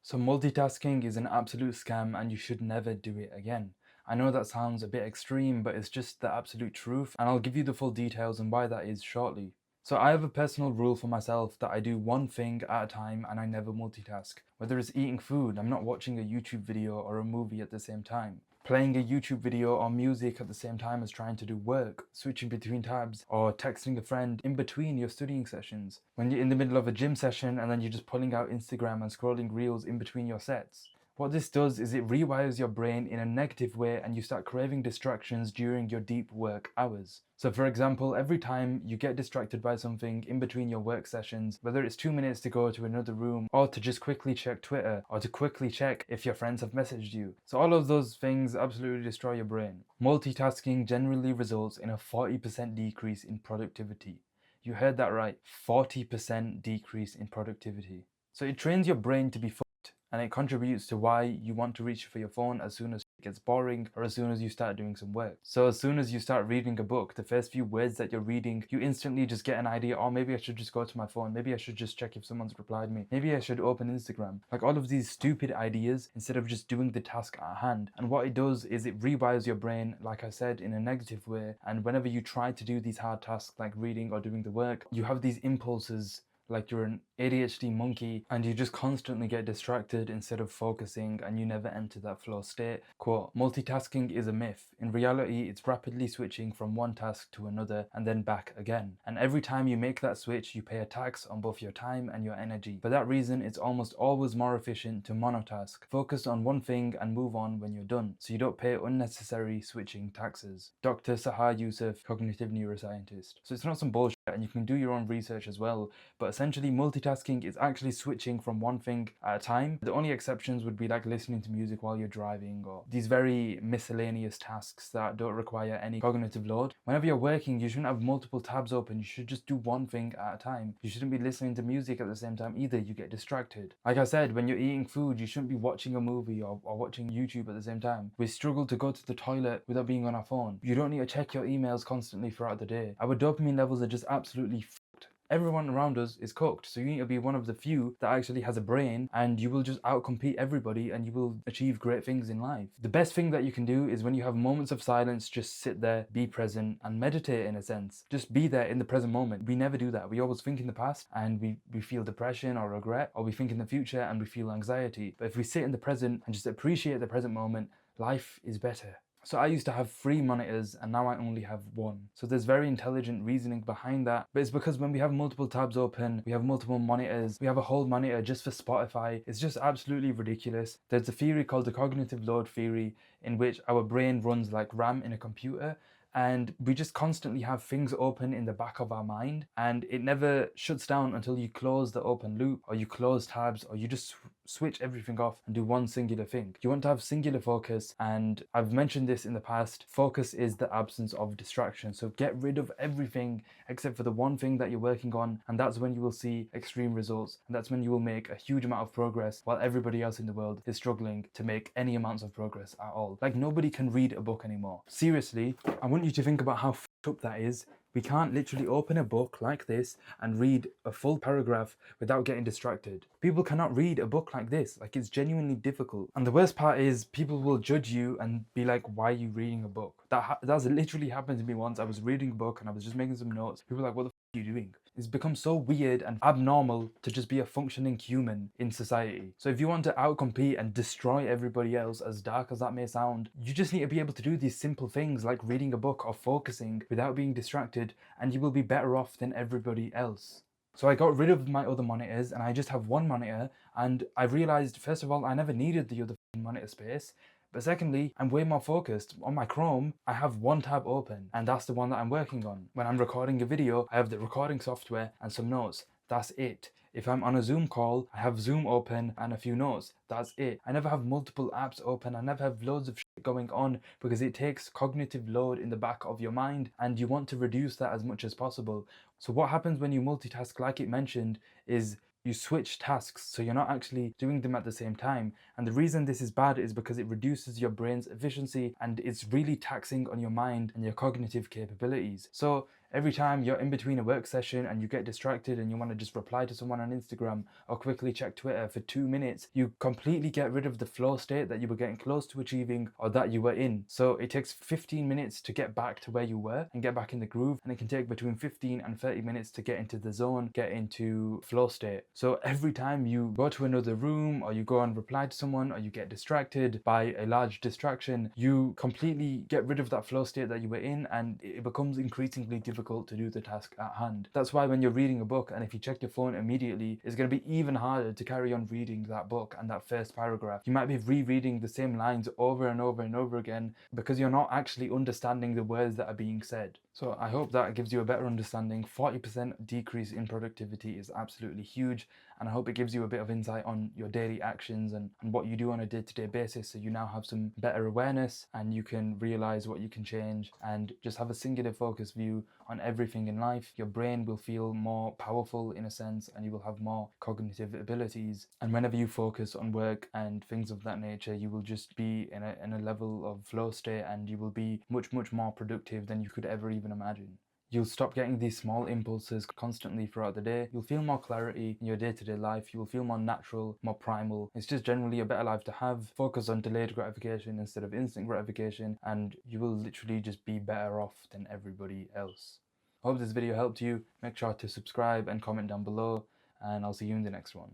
So multitasking is an absolute scam and you should never do it again. I know that sounds a bit extreme, but it's just the absolute truth, and I'll give you the full details and why that is shortly. So I have a personal rule for myself that I do one thing at a time and I never multitask. Whether it's eating food, I'm not watching a YouTube video or a movie at the same time. Playing a YouTube video or music at the same time as trying to do work, switching between tabs, or texting a friend in between your studying sessions. When you're in the middle of a gym session and then you're just pulling out Instagram and scrolling reels in between your sets. What this does is it rewires your brain in a negative way and you start craving distractions during your deep work hours. So for example, every time you get distracted by something in between your work sessions, whether it's 2 minutes to go to another room or to just quickly check Twitter or to quickly check if your friends have messaged you. So all of those things absolutely destroy your brain. Multitasking generally results in a 40% decrease in productivity. You heard that right, 40% decrease in productivity. So it trains your brain to be and it contributes to why you want to reach for your phone as soon as it gets boring or as soon as you start doing some work. So as soon as you start reading a book, the first few words that you're reading, you instantly just get an idea, oh, maybe I should just go to my phone, maybe I should just check if someone's replied me, maybe I should open Instagram. Like all of these stupid ideas instead of just doing the task at hand. And what it does is it rewires your brain, like I said, in a negative way, and whenever you try to do these hard tasks like reading or doing the work, you have these impulses like you're an ADHD monkey and you just constantly get distracted instead of focusing and you never enter that flow state. Quote, multitasking is a myth. In reality, it's rapidly switching from one task to another and then back again. And every time you make that switch, you pay a tax on both your time and your energy. For that reason, it's almost always more efficient to monotask. Focus on one thing and move on when you're done, so you don't pay unnecessary switching taxes. Dr. Sahar Yusuf, cognitive neuroscientist. So it's not some bullshit and you can do your own research as well, but essentially multitasking is actually switching from one thing at a time. The only exceptions would be like listening to music while you're driving or these very miscellaneous tasks that don't require any cognitive load. Whenever you're working, you shouldn't have multiple tabs open. You should just do one thing at a time. You shouldn't be listening to music at the same time either. You get distracted. Like I said, when you're eating food, you shouldn't be watching a movie or watching YouTube at the same time. We struggle to go to the toilet without being on our phone. You don't need to check your emails constantly throughout the day. Our dopamine levels are just absolutely everyone around us is cooked, so you need to be one of the few that actually has a brain, and you will just outcompete everybody and you will achieve great things in life. The best thing that you can do is when you have moments of silence, just sit there, be present and meditate in a sense. Just be there in the present moment. We never do that. We always think in the past and we feel depression or regret, or we think in the future and we feel anxiety. But if we sit in the present and just appreciate the present moment, life is better. So I used to have 3 monitors and now I only have 1. So there's very intelligent reasoning behind that. But it's because when we have multiple tabs open, we have multiple monitors, we have a whole monitor just for Spotify. It's just absolutely ridiculous. There's a theory called the cognitive load theory in which our brain runs like RAM in a computer, and we just constantly have things open in the back of our mind and it never shuts down until you close the open loop or you close tabs or you just switch everything off and do one singular thing. You want to have singular focus, and I've mentioned this in the past. Focus is the absence of distraction. So get rid of everything except for the one thing that you're working on, and that's when you will see extreme results, and that's when you will make a huge amount of progress while everybody else in the world is struggling to make any amounts of progress at all. Like nobody can read a book anymore. Seriously, I want you to think about how f***ed up that is. We can't literally open a book like this and read a full paragraph without getting distracted. People cannot read a book like this. Like, it's genuinely difficult. And the worst part is people will judge you and be like, why are you reading a book? That's literally happened to me once. I was reading a book and I was just making some notes. People were like, what the f*** are you doing? It's become so weird and abnormal to just be a functioning human in society. So if you want to outcompete and destroy everybody else, as dark as that may sound, you just need to be able to do these simple things like reading a book or focusing without being distracted, and you will be better off than everybody else. So I got rid of my other monitors and I just have one monitor, and I realized, first of all, I never needed the other monitor space. But secondly, I'm way more focused. On my Chrome, I have one tab open and that's the one that I'm working on. When I'm recording a video, I have the recording software and some notes. That's it. If I'm on a Zoom call, I have Zoom open and a few notes. That's it. I never have multiple apps open. I never have loads of shit going on because it takes cognitive load in the back of your mind and you want to reduce that as much as possible. So what happens when you multitask, like it mentioned, is you switch tasks, so you're not actually doing them at the same time. And the reason this is bad is because it reduces your brain's efficiency and it's really taxing on your mind and your cognitive capabilities. So Every time you're in between a work session and you get distracted and you want to just reply to someone on Instagram or quickly check Twitter for 2 minutes, you completely get rid of the flow state that you were getting close to achieving or that you were in. So it takes 15 minutes to get back to where you were and get back in the groove, and it can take between 15 and 30 minutes to get into the zone, get into flow state. So every time you go to another room or you go and reply to someone or you get distracted by a large distraction, you completely get rid of that flow state that you were in, and it becomes increasingly difficult to do the task at hand. That's why when you're reading a book and if you check your phone immediately, it's going to be even harder to carry on reading that book and that first paragraph. You might be rereading the same lines over and over and over again because you're not actually understanding the words that are being said. So I hope that gives you a better understanding. 40% decrease in productivity is absolutely huge, and I hope it gives you a bit of insight on your daily actions and what you do on a day-to-day basis, so you now have some better awareness and you can realize what you can change and just have a singular focus view on everything in life. Your brain will feel more powerful in a sense, and you will have more cognitive abilities, and whenever you focus on work and things of that nature, you will just be in a level of flow state, and you will be much more productive than you could ever even imagine. You'll stop getting these small impulses constantly throughout the day. You'll feel more clarity in your day-to-day life. You will feel more natural, more primal. It's just generally a better life to have. Focus on delayed gratification instead of instant gratification, and you will literally just be better off than everybody else. I hope this video helped you. Make sure to subscribe and comment down below, and I'll see you in the next one.